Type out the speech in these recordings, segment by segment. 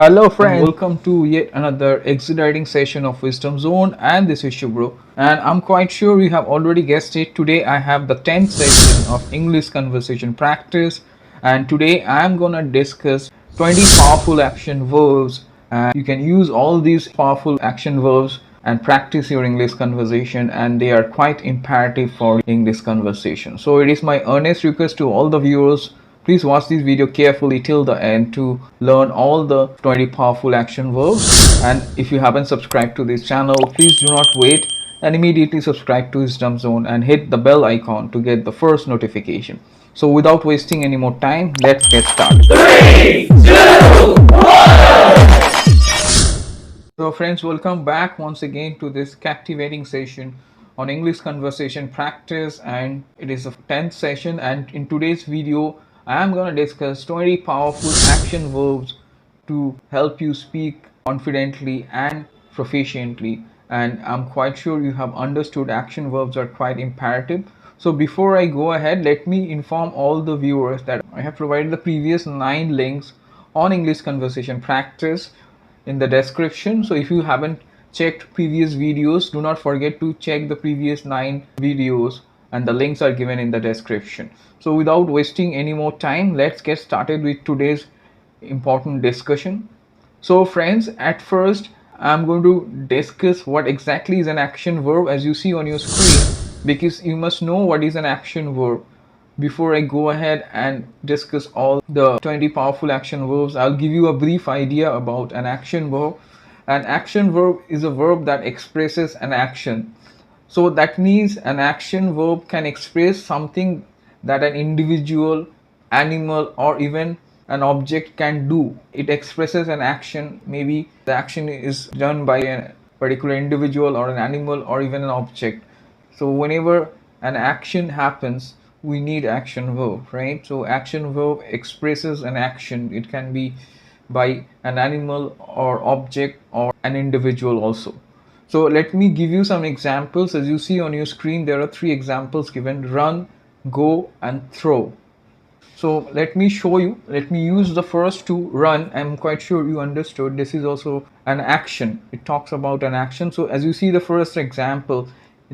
Hello friends, welcome to yet another exciting session of Wisdom Zone, and this is Shubro. And I'm quite sure you have already guessed it. Today I have the 10th session of English conversation practice, and today I'm gonna discuss 20 powerful action verbs, and you can use all these powerful action verbs and practice your English conversation, and they are quite imperative for English conversation. So it is my earnest request to all the viewers. Please watch this video carefully till the end to learn all the 20 powerful action verbs. And if you haven't subscribed to this channel, please do not wait and immediately subscribe to Wisdom Zone and hit the bell icon to get the first notification. So without wasting any more time, let's get started. 3, 2, 1. So friends, welcome back once again to this captivating session on English conversation practice, and it is the 10th session, and in today's video I am going to discuss 20 powerful action verbs to help you speak confidently and proficiently. And I'm quite sure you have understood action verbs are quite imperative. So before I go ahead, let me inform all the viewers that I have provided the previous 9 links on English conversation practice in the description. So if you haven't checked previous videos, do not forget to check the previous 9 videos, and the links are given in the description. So without wasting any more time, let's get started with today's important discussion. So friends, at first I'm going to discuss what exactly is an action verb, as you see on your screen, because you must know what is an action verb. Before I go ahead and discuss all the 20 powerful action verbs, I'll give you a brief idea about an action verb. An action verb is a verb that expresses an action. So that means an action verb can express something that an individual, animal, or even an object can do. It expresses an action. Maybe the action is done by a particular individual or an animal or even an object. So whenever an action happens, we need action verb, right? So action verb expresses an action. It can be by an animal or object or an individual also. So let me give you some examples. As you see on your screen, there are 3 examples given: run, go, and throw. So let me show you. Let me use the first to run. I'm quite sure you understood. This is also an action. It talks about an action. So as you see the first example,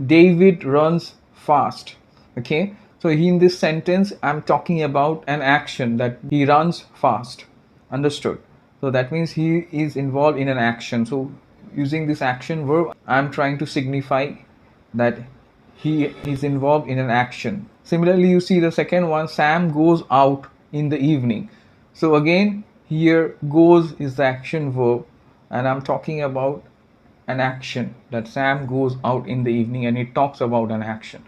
David runs fast. Okay. So in this sentence, I'm talking about an action, that he runs fast. Understood? So that means he is involved in an action. So using this action verb, I'm trying to signify that he is involved in an action. Similarly, you see the second one, Sam goes out in the evening. So again, here goes is the action verb, and I'm talking about an action, that Sam goes out in the evening, and it talks about an action.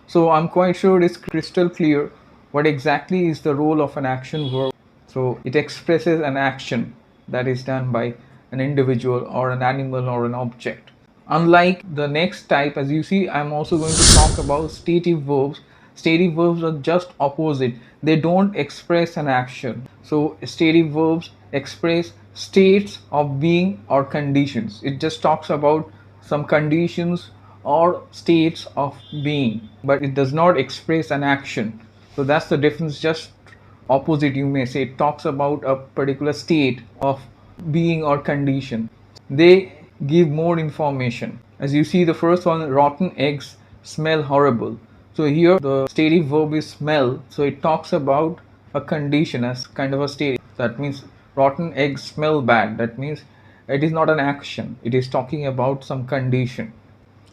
So I'm quite sure it's crystal clear what exactly is the role of an action verb. So it expresses an action that is done by an individual or an animal or an object. Unlike the next type, as you see, I'm also going to talk about stative verbs. Stative verbs are just opposite. They don't express an action. So stative verbs express states of being or conditions. It just talks about some conditions or states of being, but it does not express an action. So that's the difference. Just opposite, you may say. It talks about a particular state of being or condition. They give more information. As you see the first one, rotten eggs smell horrible. So here the stative verb is smell. So it talks about a condition as kind of a state. That means rotten eggs smell bad. That means it is not an action. It is talking about some condition.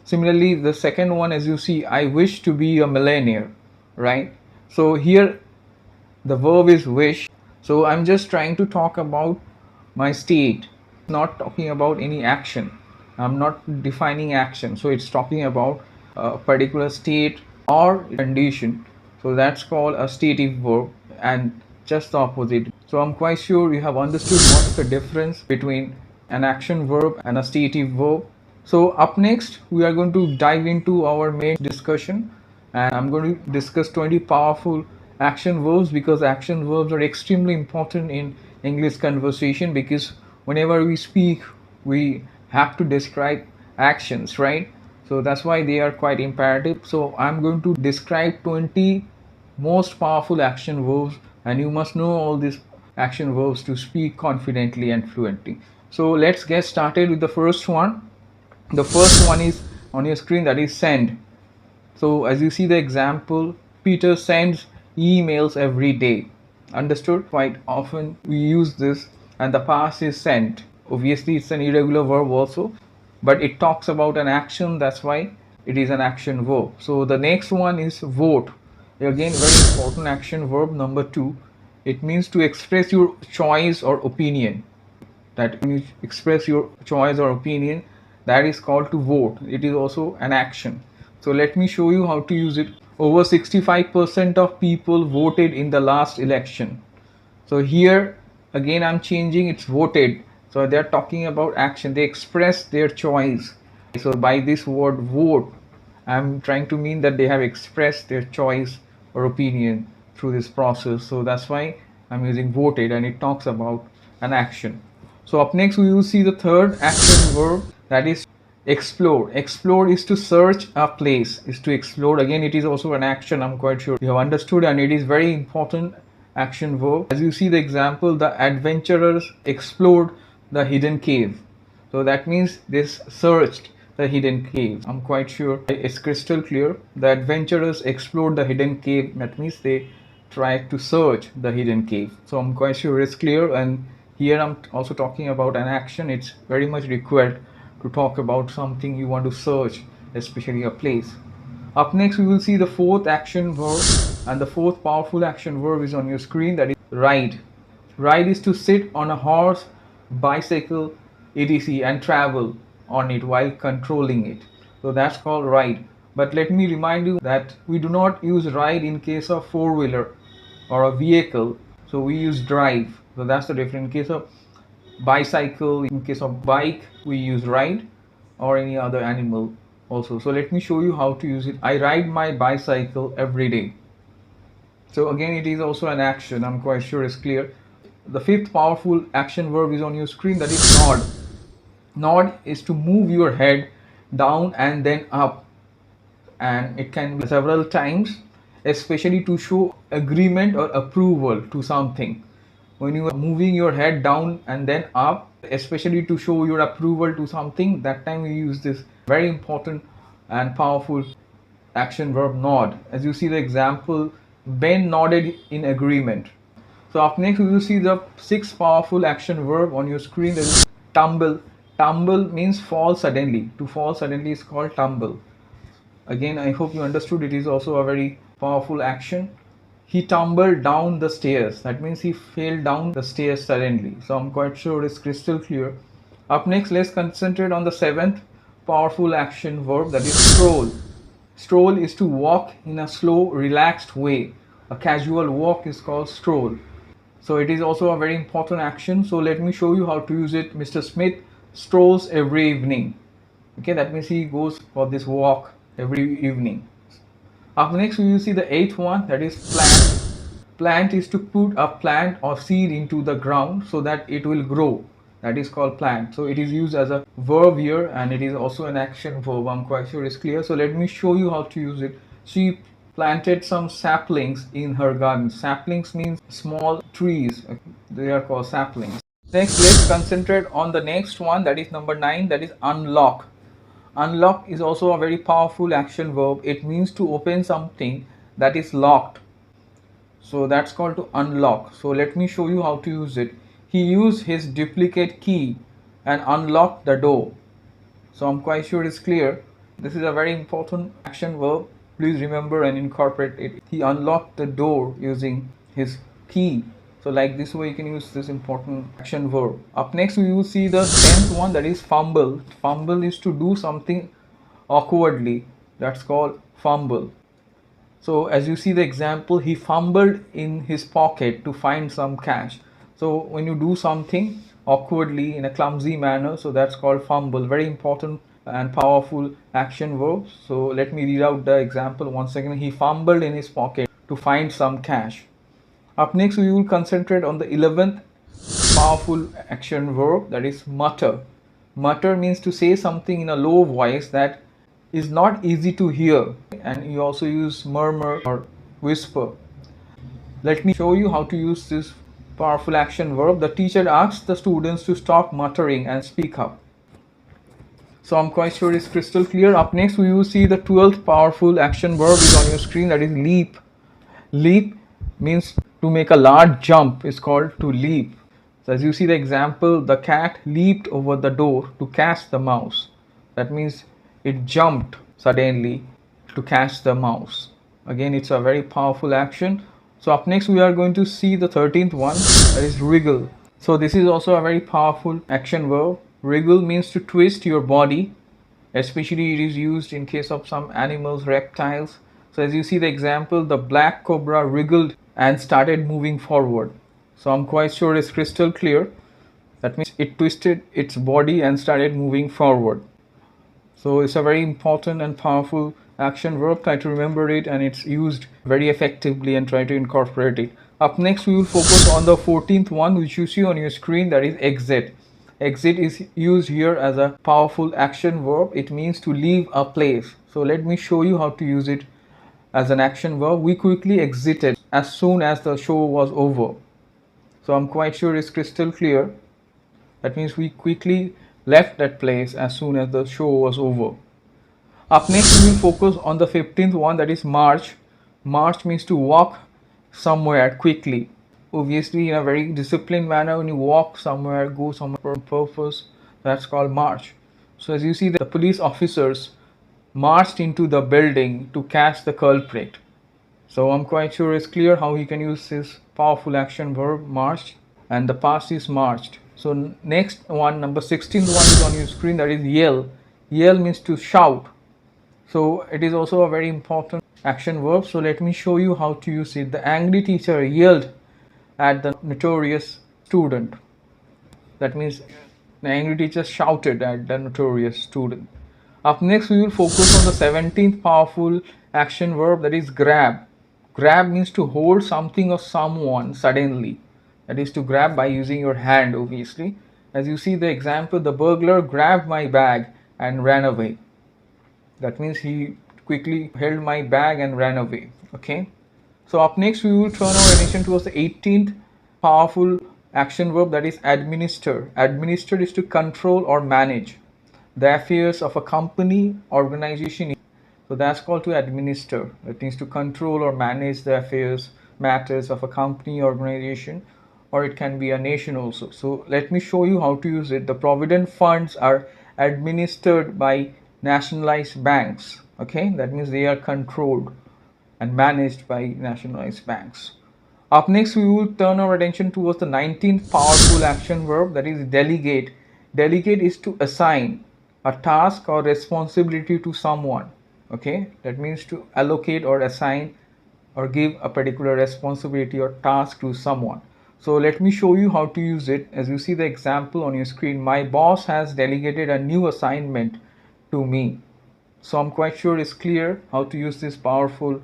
Similarly, the second one, as you see, I wish to be a millionaire, right? So here the verb is wish. So I'm just trying to talk about my state, not talking about any action. I'm not defining action. So it's talking about a particular state or condition. So that's called a stative verb, and just the opposite. So I'm quite sure you have understood what's the difference between an action verb and a stative verb. So up next, we are going to dive into our main discussion, and I'm going to discuss 20 powerful action verbs, because action verbs are extremely important in English conversation, because whenever we speak, we have to describe actions, right? So that's why they are quite imperative. So I'm going to describe 20 most powerful action verbs, and you must know all these action verbs to speak confidently and fluently. So let's get started with the first one. The first one is on your screen, that is send. So as you see the example, Peter sends emails every day. Understood? Quite often we use this, and the past is sent. Obviously it's an irregular verb also, but it talks about an action, that's why it is an action verb. So the next one is vote. Again, very important action verb number 2. It means to express your choice or opinion. That when you express your choice or opinion, that is called to vote. It is also an action. So let me show you how to use it. Over 65% of people voted in the last election. So here again I'm changing, it's voted. So they're talking about action, they express their choice. So by this word vote, I'm trying to mean that they have expressed their choice or opinion through this process. So that's why I'm using voted, and it talks about an action. So up next we will see the third action verb, that is explore. Explore is to search a place, is to explore. Again, it is also an action, I'm quite sure you have understood, and it is very important action verb. As you see the example, the adventurers explored the hidden cave. So that means they searched the hidden cave. I'm quite sure it's crystal clear. The adventurers explored the hidden cave. That means they tried to search the hidden cave. So I'm quite sure it's clear, and here I'm also talking about an action. It's very much required to talk about something you want to search, especially a place. Up next we will see the fourth action verb, and the fourth powerful action verb is on your screen, that is ride. Ride is to sit on a horse, bicycle, etc. and travel on it while controlling it. So that's called ride. But let me remind you that we do not use ride in case of four-wheeler or a vehicle. So we use drive. So that's the difference. In case of bicycle, in case of bike, we use ride, or any other animal also. So let me show you how to use it. I ride my bicycle every day. So again, it is also an action. I'm quite sure it's clear. The fifth powerful action verb is on your screen, that is nod. Nod is to move your head down and then up, and it can be several times, especially to show agreement or approval to something. When you are moving your head down and then up, especially to show your approval to something, that time we use this very important and powerful action verb nod. As you see the example, Ben nodded in agreement. So up next we will see the sixth powerful action verb on your screen, that is tumble. Tumble means fall suddenly. To fall suddenly is called tumble. Again, I hope you understood, it is also a very powerful action. He tumbled down the stairs. That means he fell down the stairs suddenly. So I'm quite sure it's crystal clear. Up next, let's concentrate on the seventh powerful action verb, that is stroll. Stroll is to walk in a slow, relaxed way. A casual walk is called stroll. So it is also a very important action. So let me show you how to use it. Mr. Smith strolls every evening. Okay, that means he goes for this walk every evening. Up next we will see the eighth one, that is plant. Plant is to put a plant or seed into the ground so that it will grow. That is called plant. So it is used as a verb here, and it is also an action verb. I'm quite sure it's clear. So let me show you how to use it. She planted some saplings in her garden. Saplings means small trees. They are called saplings. Next, let's concentrate on the next one, that is number 9, that is unlock. Unlock is also a very powerful action verb. It means to open something that is locked. So that's called to unlock. So let me show you how to use it. He used his duplicate key and unlocked the door. So I'm quite sure it's clear. This is a very important action verb. Please remember and incorporate it. He unlocked the door using his key. So like this way you can use this important action verb. Up next we will see the 10th one, that is fumble. Fumble is to do something awkwardly. That's called fumble. So as you see the example, he fumbled in his pocket to find some cash. So when you do something awkwardly in a clumsy manner, so that's called fumble. Very important and powerful action verb. So let me read out the example once again. He fumbled in his pocket to find some cash. Up next we will concentrate on the 11th powerful action verb, that is mutter. Mutter means to say something in a low voice that is not easy to hear, and you also use murmur or whisper. Let me show you how to use this powerful action verb. The teacher asks the students to stop muttering and speak up. So I'm quite sure it's crystal clear. Up next we will see the 12th powerful action verb is on your screen, that is leap. Leap means to make a large jump is called to leap. So as you see the example, the cat leaped over the door to catch the mouse. That means it jumped suddenly to catch the mouse. Again, it's a very powerful action. So up next we are going to see the 13th one, that is wriggle. So this is also a very powerful action verb. Wriggle means to twist your body, especially it is used in case of some animals, reptiles. So as you see the example, the black cobra wriggled and started moving forward. So I'm quite sure it's crystal clear. That means it twisted its body and started moving forward. So it's a very important and powerful action verb. Try to remember it, and it's used very effectively, and try to incorporate it. Up next we will focus on the 14th one, which you see on your screen, that is exit. Exit is used here as a powerful action verb. It means to leave a place. So let me show you how to use it as an action verb. We quickly exited as soon as the show was over. So I'm quite sure it's crystal clear. That means we quickly left that place as soon as the show was over. Up next we will focus on the 15th one, that is march. March means to walk somewhere quickly. Obviously in a very disciplined manner, when you walk somewhere, go somewhere for a purpose, that's called march. So as you see, the police officers marched into the building to catch the culprit. So I'm quite sure it's clear how you can use this powerful action verb marched, and the past is marched. So next one, number 16th one is on your screen, that is yell. Yell means to shout. So it is also a very important action verb. So let me show you how to use it. The angry teacher yelled at the notorious student. That means the angry teacher shouted at the notorious student. Up next we will focus on the 17th powerful action verb, that is grab. Grab means to hold something or someone suddenly. That is to grab by using your hand, obviously. As you see the example, the burglar grabbed my bag and ran away. That means he quickly held my bag and ran away. Okay. So up next we will turn our attention towards the 18th powerful action verb, that is administer. Administer is to control or manage the affairs of a company, organization. So that's called to administer. That means to control or manage the affairs, matters of a company, organization, or it can be a nation also. So let me show you how to use it. The provident funds are administered by nationalized banks. Okay, that means they are controlled and managed by nationalized banks. Up next we will turn our attention towards the 19th powerful action verb, that is delegate. Delegate is to assign a task or responsibility to someone. Okay, that means to allocate or assign or give a particular responsibility or task to someone. So let me show you how to use it. As you see the example on your screen, my boss has delegated a new assignment to me. So I'm quite sure it's clear how to use this powerful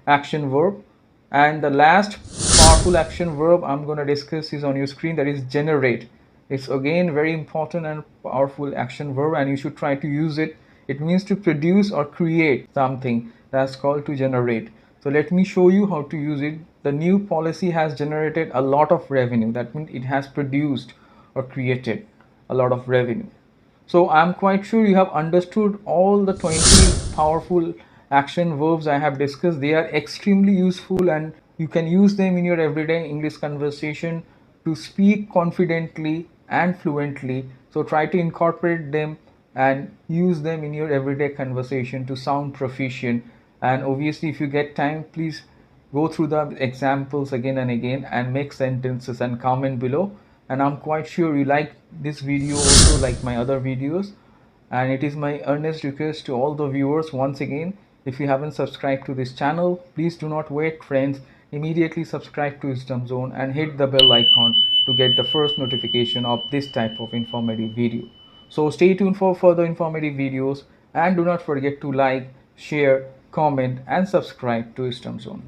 action verb. And the last powerful action verb I'm going to discuss is on your screen, that is generate. It's again very important and powerful action verb, and you should try to use it. It means to produce or create something. That's called to generate. So let me show you how to use it. The new policy has generated a lot of revenue. That means it has produced or created a lot of revenue. So I'm quite sure you have understood all the 20 powerful action verbs I have discussed. They are extremely useful, and you can use them in your everyday English conversation to speak confidently and fluently. So try to incorporate them and use them in your everyday conversation to sound proficient. And obviously if you get time, please go through the examples again and again and make sentences and comment below. And I'm quite sure you like this video also, like my other videos. And it is my earnest request to all the viewers, once again, if you haven't subscribed to this channel, please do not wait, friends. Immediately subscribe to Wisdom Zone and hit the bell icon to get the first notification of this type of informative video. So stay tuned for further informative videos, and do not forget to like, share, comment and subscribe to Wisdom Zone.